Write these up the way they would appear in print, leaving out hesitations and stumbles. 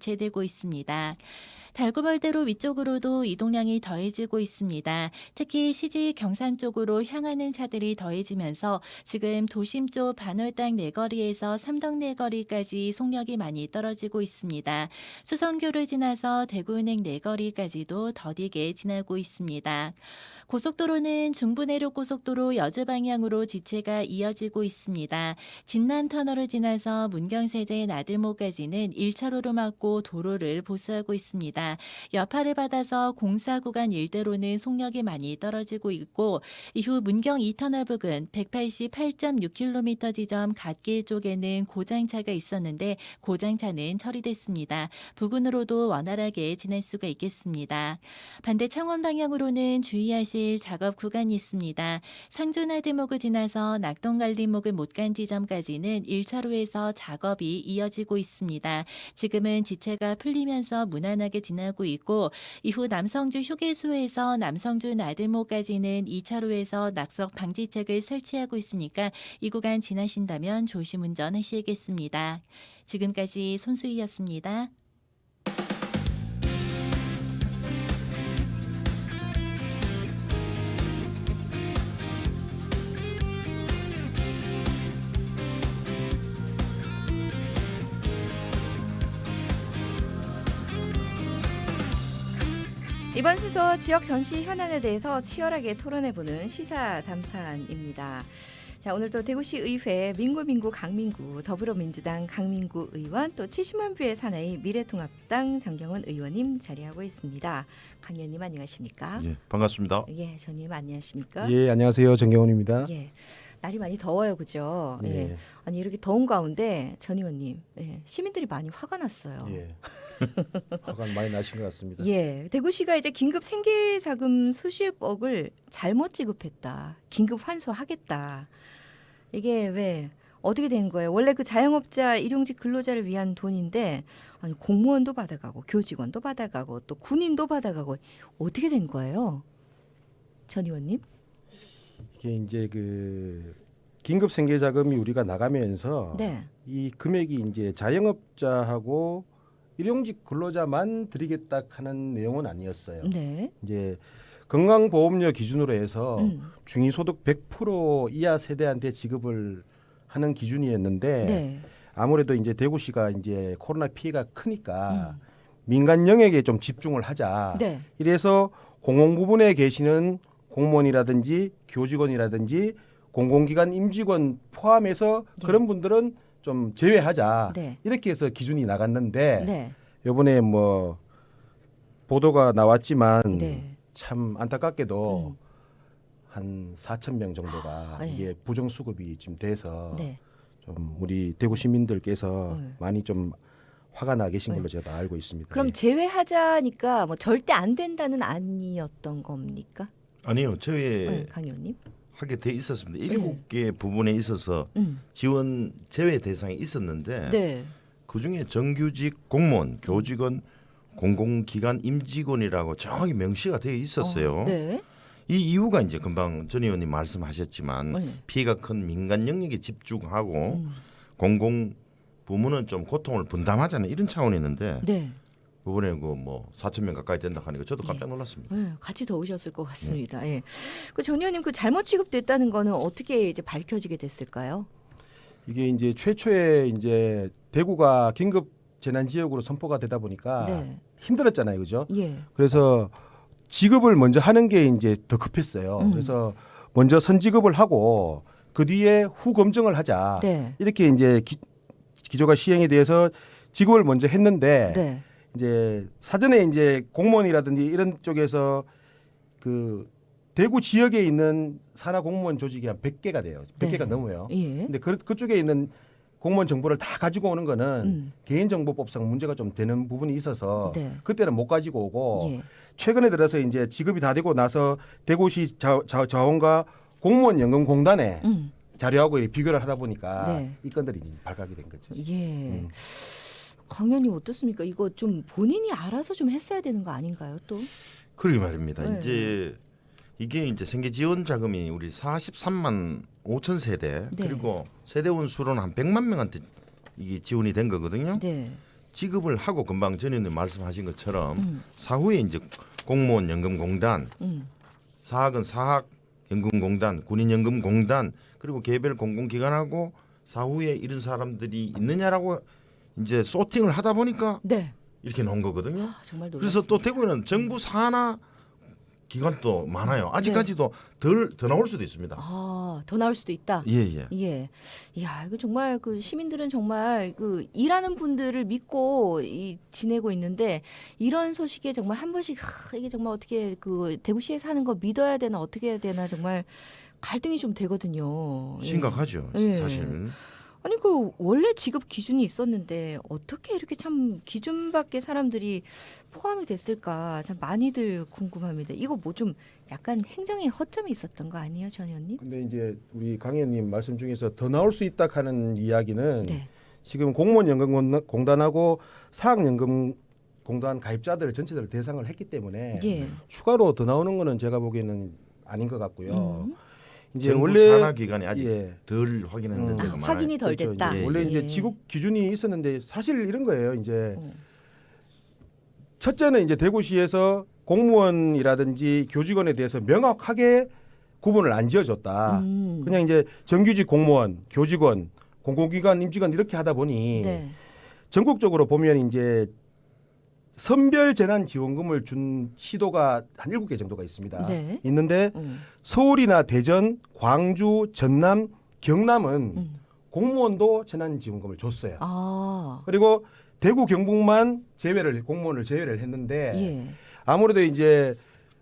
지체되고 있습니다. 달구벌대로 위쪽으로도 이동량이 더해지고 있습니다. 특히 시지 경산 쪽으로 향하는 차들이 더해지면서 지금 도심 쪽 반월당 내거리에서 삼덕 내거리까지 속력이 많이 떨어지고 있습니다. 수성교를 지나서 대구은행 내거리까지도 더디게 지나고 있습니다. 고속도로는 중부내륙고속도로 여주 방향으로 지체가 이어지고 있습니다. 진남터널을 지나서 문경세제 나들모까지는 1차로로 막고 도로를 보수하고 있습니다. 여파를 받아서 공사 구간 일대로는 속력이 많이 떨어지고 있고 이후 문경 2터널 부근 188.6km 지점 갓길 쪽에는 고장차가 있었는데 고장차는 처리됐습니다. 부근으로도 원활하게 지날 수가 있겠습니다. 반대 창원 방향으로는 주의하실 작업 구간이 있습니다. 상주나들목을 지나서 낙동갈림목을 못 간 지점까지는 1차로에서 작업이 이어지고 있습니다. 지금은 지체가 풀리면서 무난하게 지나고 있고 이후 남성주 휴게소에서 남성주 나들목까지는 2차로에서 낙석 방지책을 설치하고 있으니까 이 구간 지나신다면 조심 운전하셔야겠습니다. 지금까지 손수희였습니다. 이번 순서 지역 전시 현안에 대해서 치열하게 토론해보는 시사 단판입니다. 자, 오늘도 대구시 의회 민구 강민구 더불어민주당 강민구 의원 또 70만 뷰의 사나이 미래통합당 정경원 의원님 자리하고 있습니다. 강 의원님 안녕하십니까? 예, 반갑습니다. 예, 전님 안녕하십니까? 예, 안녕하세요. 정경훈입니다. 예. 날이 많이 더워요, 그죠? 예. 예. 아니 이렇게 더운 가운데 전 의원님, 예. 시민들이 많이 화가 났어요. 예. 화가 많이 나신 것 같습니다. 예, 대구시가 이제 긴급 생계자금 수십억을 잘못 지급했다. 긴급 환수하겠다. 이게 왜 어떻게 된 거예요? 원래 그 자영업자 일용직 근로자를 위한 돈인데 아니 공무원도 받아가고 교직원도 받아가고 또 군인도 받아가고 어떻게 된 거예요? 전 의원님? 이게 이제 그 긴급 생계 자금이 우리가 나가면서 네. 이 금액이 이제 자영업자하고 일용직 근로자만 드리겠다 하는 내용은 아니었어요. 네. 이제 건강보험료 기준으로 해서 중위소득 100% 이하 세대한테 지급을 하는 기준이었는데 네. 아무래도 이제 대구시가 이제 코로나 피해가 크니까 민간 영역에 좀 집중을 하자. 네. 이래서 공공 부분에 계시는 공무원이라든지 교직원이라든지 공공기관 임직원 포함해서 네. 그런 분들은 좀 제외하자. 네. 이렇게 해서 기준이 나갔는데 네. 이번에 뭐 보도가 나왔지만 네. 참 안타깝게도 한 4천 명 정도가 네. 이게 부정 수급이 지금 돼서 네. 좀 우리 대구 시민들께서 네. 많이 좀 화가 나 계신 네. 걸로 제가 알고 있습니다. 그럼 예. 제외하자니까 뭐 절대 안 된다는 아니었던 겁니까? 아니요, 네, 제외하게 강 의원님. 돼 있었습니다. 7개 부분에 있어서 지원 제외 대상이 있었는데 네. 그중에 정규직 공무원, 교직원, 공공기관 임직원이라고 정확히 명시가 되어 있었어요. 네. 이 이유가 이제 금방 전 의원님 말씀하셨지만 네. 피해가 큰 민간 영역에 집중하고 공공 부문은 좀 고통을 분담하자는 이런 차원이었는데 네. 이번에 그 뭐 4천 명 가까이 된다 하니까 저도 깜짝 놀랐습니다. 네, 같이 더우셨을 것 같습니다. 예. 그전 의원님 그 잘못 지급됐다는 거는 어떻게 이제 밝혀지게 됐을까요? 이게 이제 최초에 이제 대구가 긴급 재난 지역으로 선포가 되다 보니까 네. 힘들었잖아요, 그죠? 예. 그래서 지급을 먼저 하는 게 이제 더 급했어요. 그래서 먼저 선지급을 하고 그 뒤에 후 검증을 하자. 네. 이렇게 이제 기조가 시행이 돼서 지급을 먼저 했는데 네. 이제 사전에 이제 공무원이라든지 이런 쪽에서 그 대구 지역에 있는 산하 공무원 조직이 한 100개가 돼요. 100개가 네. 넘어요. 예. 근데 그쪽에 있는 공무원 정보를 다 가지고 오는 거는 개인정보법상 문제가 좀 되는 부분이 있어서 네. 그때는 못 가지고 오고 예. 최근에 들어서 이제 지급이 다 되고 나서 대구시 자원과 공무원 연금공단에 자료하고 이렇게 비교를 하다 보니까 네. 이 건들이 발각이 된 거죠. 예. 강 의원님 어떻습니까? 이거 좀 본인이 알아서 좀 했어야 되는 거 아닌가요, 또? 그러게 말입니다. 네. 이제 이게 이제 생계 지원 자금이 우리 43만 5천 세대 네. 그리고 세대원 수로는 한 100만 명한테 이게 지원이 된 거거든요. 네. 지급을 하고 금방 전 의원님 말씀하신 것처럼 음. 사후에 이제 공무원 연금공단, 음. 사학은 사학연금공단, 군인연금공단 그리고 개별 공공기관하고 사후에 이런 사람들이 있느냐라고 이제 소팅을 하다 보니까 네. 이렇게 나온 거거든요. 아, 정말 놀랐습니다. 그래서 또 대구에는 정부 산하 기관도 많아요. 아직까지도 더 나올 수도 있습니다. 아, 더 나올 수도 있다. 예예. 예. 이야, 이거 정말 그 시민들은 정말 그 일하는 분들을 믿고 지내고 있는데 이런 소식에 정말 한 번씩 이게 정말 어떻게 그 대구시에 사는 거 믿어야 되나 어떻게 해야 되나 정말 갈등이 좀 되거든요. 예. 심각하죠. 예. 사실. 아니 그 원래 지급 기준이 있었는데 어떻게 이렇게 참 기준 밖의 사람들이 포함이 됐을까 참 많이들 궁금합니다. 이거 뭐 좀 약간 행정의 허점이 있었던 거 아니에요, 전 의원님? 근데 이제 우리 강 의원님 말씀 중에서 더 나올 수 있다 하는 이야기는 네. 지금 공무원연금공단하고 사학연금공단 가입자들 전체를 대상을 했기 때문에 예. 추가로 더 나오는 거는 제가 보기에는 아닌 것 같고요. 이제 정부 원래 산하 기관이 아직 예. 덜 확인했는 아, 데가 많아요. 확인이 덜 그렇죠. 됐다. 예, 원래 예. 이제 지급 기준이 있었는데 사실 이런 거예요. 이제 어. 첫째는 이제 대구시에서 공무원이라든지 교직원에 대해서 명확하게 구분을 안 지어줬다. 그냥 이제 정규직 공무원, 교직원, 공공기관, 임직원 이렇게 하다 보니 네. 전국적으로 보면 이제 선별 재난 지원금을 준 시도가 한 7개 정도가 있습니다. 네. 있는데 서울이나 대전, 광주, 전남, 경남은 공무원도 재난 지원금을 줬어요. 아. 그리고 대구 경북만 공무원을 제외를 했는데 예. 아무래도 이제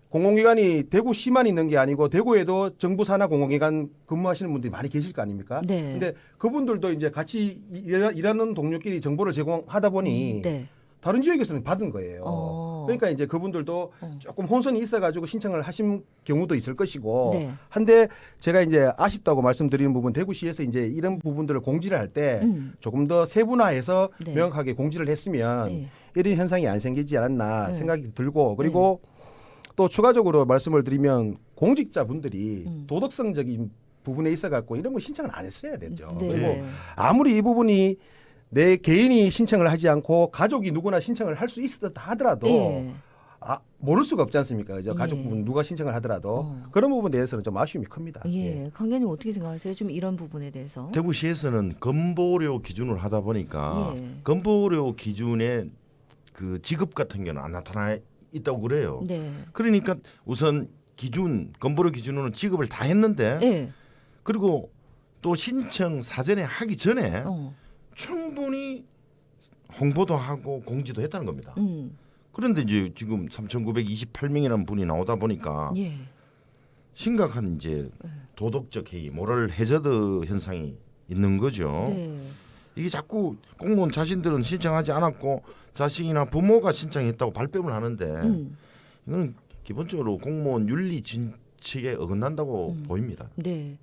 공공기관이 대구시만 있는 게 아니고 대구에도 정부 산하 공공기관 근무하시는 분들이 많이 계실 거 아닙니까? 네. 근데 그분들도 이제 같이 일하는 동료끼리 정보를 제공하다 보니 네. 다른 지역에서는 받은 거예요. 그러니까 이제 그분들도 조금 혼선이 있어가지고 신청을 하신 경우도 있을 것이고. 네. 한데 제가 이제 아쉽다고 말씀드리는 부분 대구시에서 이제 이런 부분들을 공지를 할 때 조금 더 세분화해서 네. 명확하게 공지를 했으면 네. 이런 현상이 안 생기지 않았나 네. 생각이 들고 그리고 또 추가적으로 말씀을 드리면 공직자분들이 도덕성적인 부분에 있어 갖고 이런 거 신청을 안 했어야 되죠. 네. 그리고 아무리 이 부분이 내 개인이 신청을 하지 않고 가족이 누구나 신청을 할 수 있었다 하더라도 예. 모를 수가 없지 않습니까? 그죠? 예. 가족 부분 누가 신청을 하더라도 그런 부분에 대해서는 좀 아쉬움이 큽니다. 예. 강 의원님 어떻게 생각하세요? 좀 이런 부분에 대해서. 대구시에서는 건보료 기준을 하다 보니까 예. 건보료 기준의 그 지급 같은 경우는 안 나타나 있다고 그래요. 네. 그러니까 우선 건보료 기준으로는 지급을 다 했는데 예. 그리고 또 신청 사전에 하기 전에 어. 충분히 홍보도 하고 공지도 했다는 겁니다. 그런데 이제 지금 3,928명이라는 분이 나오다 보니까 예. 심각한 이제 도덕적 해이, 모럴 해저드 현상이 있는 거죠. 네. 이게 자꾸 공무원 자신들은 신청하지 않았고 자식이나 부모가 신청했다고 발뺌을 하는데 이거는 기본적으로 공무원 윤리 진칙에 어긋난다고 보입니다. 네.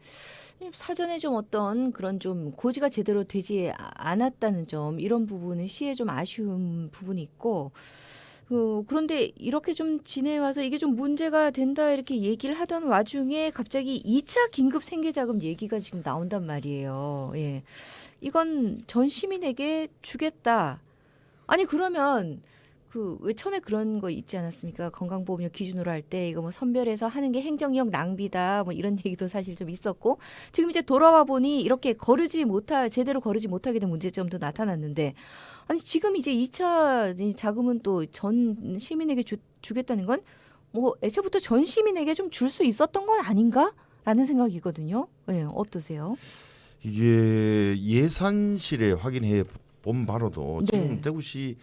사전에 좀 어떤 그런 좀 고지가 제대로 되지 않았다는 점 이런 부분은 시에 좀 아쉬운 부분이 있고 그런데 이렇게 좀 지내와서 이게 좀 문제가 된다 이렇게 얘기를 하던 와중에 갑자기 2차 긴급 생계자금 얘기가 지금 나온단 말이에요. 예. 이건 전 시민에게 주겠다. 아니 그러면 왜 처음에 그런 거 있지 않았습니까? 건강보험료 기준으로 할 때 이거 뭐 선별해서 하는 게 행정력 낭비다 뭐 이런 얘기도 사실 좀 있었고 지금 이제 돌아와 보니 이렇게 제대로 거르지 못하게 된 문제점도 나타났는데 아니 지금 이제 2차 자금은 또 전 시민에게 주겠다는 건 뭐 애초부터 전 시민에게 좀 줄 수 있었던 건 아닌가라는 생각이거든요. 예, 어떠세요? 이게 예산실에 확인해 본 바로도 지금 네. 대구시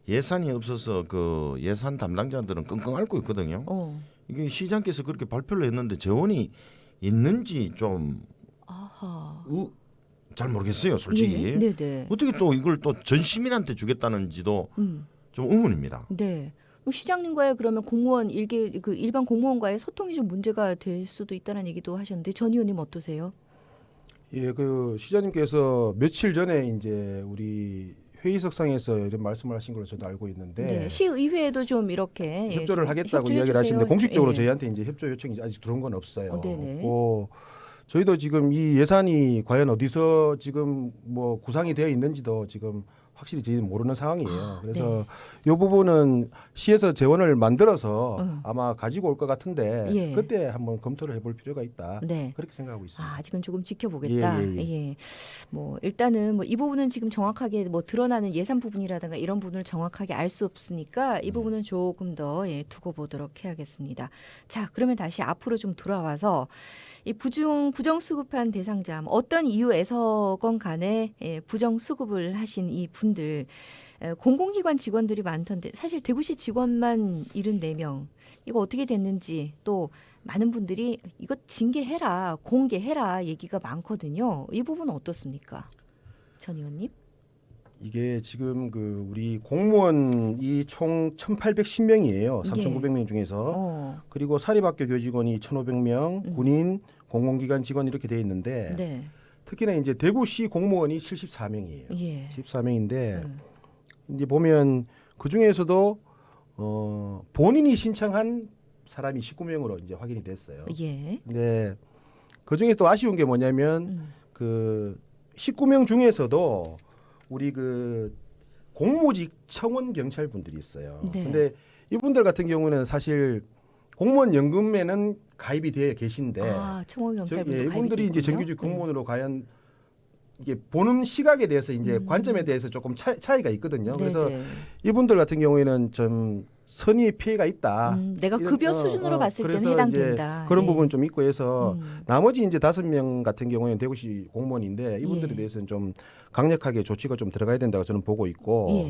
예산이 없어서 그 예산 담당자들은 끙끙 앓고 있거든요. 이게 시장께서 그렇게 발표를 했는데 재원이 있는지 좀 잘 모르겠어요, 솔직히. 예, 네네. 어떻게 또 이걸 또 전 시민한테 주겠다는지도 좀 의문입니다. 네. 시장님과의 그러면 일반 공무원과의 소통이 좀 문제가 될 수도 있다는 얘기도 하셨는데 전 의원님 어떠세요? 예, 그 시장님께서 며칠 전에 이제 우리 회의석상에서 이런 말씀을 하신 걸로 저도 알고 있는데 네, 시의회에도 좀 이렇게 협조를 좀 하겠다고 협조해 이야기를 주세요. 하시는데 공식적으로 예. 저희한테 이제 협조 요청이 아직 들어온 건 없어요. 네네. 저희도 지금 이 예산이 과연 어디서 지금 뭐 구상이 되어 있는지도 지금 확실히 저희는 모르는 상황이에요. 그래서 네. 이 부분은 시에서 재원을 만들어서 응. 아마 가지고 올 것 같은데 예. 그때 한번 검토를 해볼 필요가 있다. 네. 그렇게 생각하고 있습니다. 아직은 조금 지켜보겠다. 예, 예, 예. 뭐 일단은 뭐 이 부분은 지금 정확하게 뭐 드러나는 예산 부분이라든가 이런 부분을 정확하게 알 수 없으니까 이 부분은 조금 더 두고 보도록 해야겠습니다. 자, 그러면 다시 앞으로 좀 돌아와서 이 부정 수급한 대상자 어떤 이유에서건 간에 부정 수급을 하신 이 분들 공공기관 직원들이 많던데 사실 대구시 직원만 74명 이거 어떻게 됐는지 또 많은 분들이 이거 징계해라, 공개해라 얘기가 많거든요. 이 부분은 어떻습니까? 전 의원님? 이게 지금 그 우리 공무원이 총 1,810명이에요. 예. 3,900명 중에서. 그리고 사립학교 교직원이 1,500명, 군인, 공공기관 직원 이렇게 돼 있는데 네. 특히나 이제 대구시 공무원이 74명이에요. 예. 74명인데 이제 보면 그 중에서도 본인이 신청한 사람이 19명으로 이제 확인이 됐어요. 예. 근데 그 중에 또 아쉬운 게 뭐냐면 그 19명 중에서도 우리 그 공무직 청원 경찰분들이 있어요. 네. 근데 이분들 같은 경우는 사실 공무원 연금에는 가입이 되어 계신데 청원 경찰분들 이분들이 이제 정규직 공무원으로 과연 이게 보는 시각에 대해서 이제 관점에 대해서 조금 차이가 있거든요. 그래서 이분들 같은 경우에는 좀 선의의 피해가 있다. 내가 급여 수준으로 봤을 때는 해당된다. 그런 부분 좀 있고 해서 나머지 이제 5명 같은 경우에는 대구시 공무원인데 이분들에 대해서는 좀 강력하게 조치가 좀 들어가야 된다고 저는 보고 있고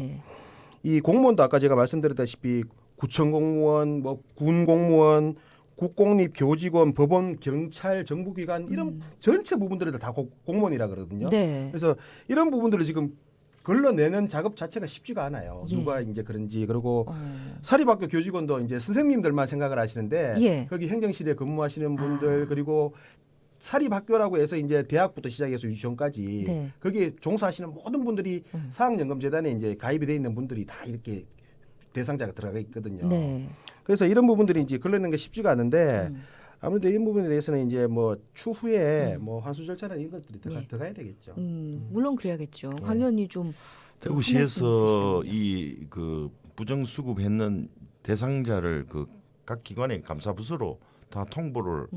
이 공무원도 아까 제가 말씀드렸다시피 구청 공무원, 뭐 군 공무원, 국공립 교직원, 법원, 경찰, 정부기관 이런 전체 부분들을 다 공무원이라 그러거든요. 네. 그래서 이런 부분들을 지금 걸러내는 작업 자체가 쉽지가 않아요. 누가 이제 그런지 그리고 사립학교 교직원도 이제 선생님들만 생각을 하시는데 거기 행정실에 근무하시는 분들 그리고 사립학교라고 해서 이제 대학부터 시작해서 유치원까지 거기에 종사하시는 모든 분들이 사학연금재단에 이제 가입이 돼 있는 분들이 다 이렇게 대상자가 들어가 있거든요. 그래서 이런 부분들이 이제 걸러내는 게 쉽지가 않은데 아무래도 이런 부분에 대해서는 이제 뭐 추후에 뭐 환수 절차나 이런 것들이 들어가야 되겠죠. 물론 그래야겠죠. 강 의원님 좀 대구시에서 이 그 부정 수급했는 대상자를 그 각 기관의 감사 부서로 다 통보를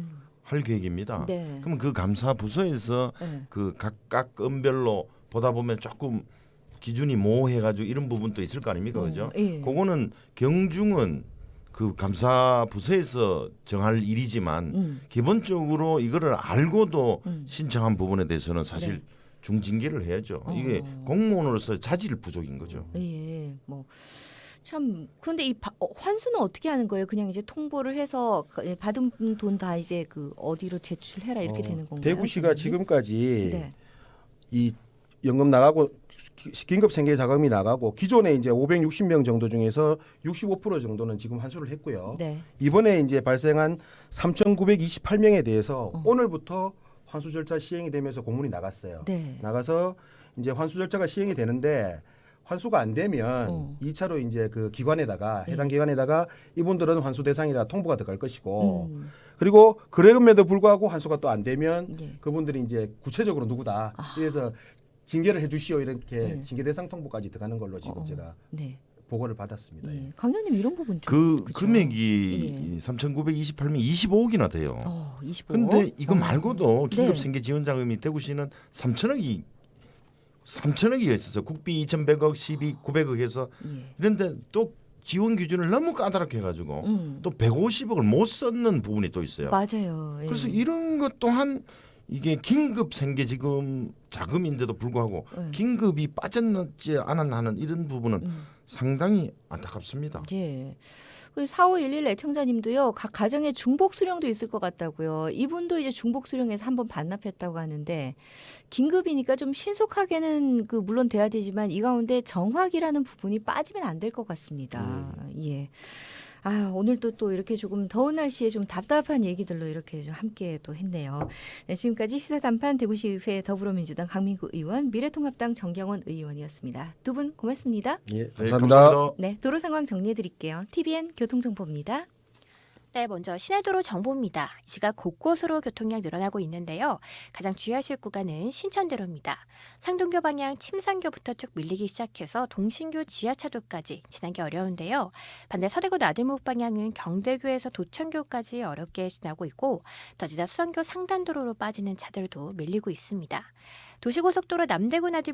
할 계획입니다. 그러면 그 감사 부서에서 그 각각 건별로 보다 보면 조금 기준이 모호해가지고 이런 부분도 있을 거 아닙니까, 그죠? 그거는 경중은 그 감사 부서에서 정할 일이지만 기본적으로 이거를 알고도 신청한 부분에 대해서는 사실 중징계를 해야죠. 이게 공무원으로서 자질 부족인 거죠. 뭐 참 그런데 이 환수는 어떻게 하는 거예요? 그냥 이제 통보를 해서 받은 돈 다 이제 그 어디로 제출해라 이렇게 되는 건가요? 대구시가 지금까지 이 연금 나가고 긴급 생계 자금이 나가고 기존에 이제 560명 정도 중에서 65% 정도는 지금 환수를 했고요. 이번에 이제 발생한 3,928명에 대해서 오늘부터 환수 절차 시행이 되면서 공문이 나갔어요. 나가서 이제 환수 절차가 시행이 되는데 환수가 안 되면 2차로 이제 그 기관에다가 해당 기관에다가 이분들은 환수 대상이라 통보가 들어갈 것이고 그리고 그럼에도 불구하고 환수가 또 안 되면 그분들이 이제 구체적으로 누구다. 그래서 징계를 해주시오 이렇게 징계 대상 통보까지 들어가는 걸로 지금 제가 보고를 받았습니다. 강 의원님 이런 부분 그 금액이 3,928명 25억이나 돼요. 25억? 근데 이거 말고도 긴급 생계 지원 자금이 대구시는 3천억이 있어서 국비 2,100억, 시비 900억 해서 이런데 또 지원 기준을 너무 까다롭게 해가지고 또 150억을 못 썼는 부분이 또 있어요. 맞아요. 그래서 이런 것 또한 이게 긴급 생계 지금 자금인데도 불구하고 긴급이 빠졌지 않았나 하는 이런 부분은 상당히 안타깝습니다. 4511 애청자님도요. 각 가정에 중복 수령도 있을 것 같다고요. 이분도 이제 중복 수령해서 한번 반납했다고 하는데 긴급이니까 좀 신속하게는 그 물론 돼야 되지만 이 가운데 정확이라는 부분이 빠지면 안 될 것 같습니다. 오늘도 또 이렇게 조금 더운 날씨에 좀 답답한 얘기들로 이렇게 좀 함께 또 했네요. 지금까지 시사단판 대구시의회 더불어민주당 강민구 의원, 미래통합당 정경원 의원이었습니다. 두 분 고맙습니다. 감사합니다. 도로 상황 정리해 드릴게요. TVN 교통정보입니다. 네, 먼저 시내도로 정보입니다. 이 시각 곳곳으로 교통량 늘어나고 있는데요. 가장 주의하실 구간은 신천대로입니다. 상동교 방향 침산교부터 쭉 밀리기 시작해서 동신교 지하차도까지 지나기 어려운데요. 반대 서대구 나들목 방향은 경대교에서 도천교까지 어렵게 지나고 있고 더 지나 수성교 상단도로로 빠지는 차들도 밀리고 있습니다. 도시고속도로 남대구 나들목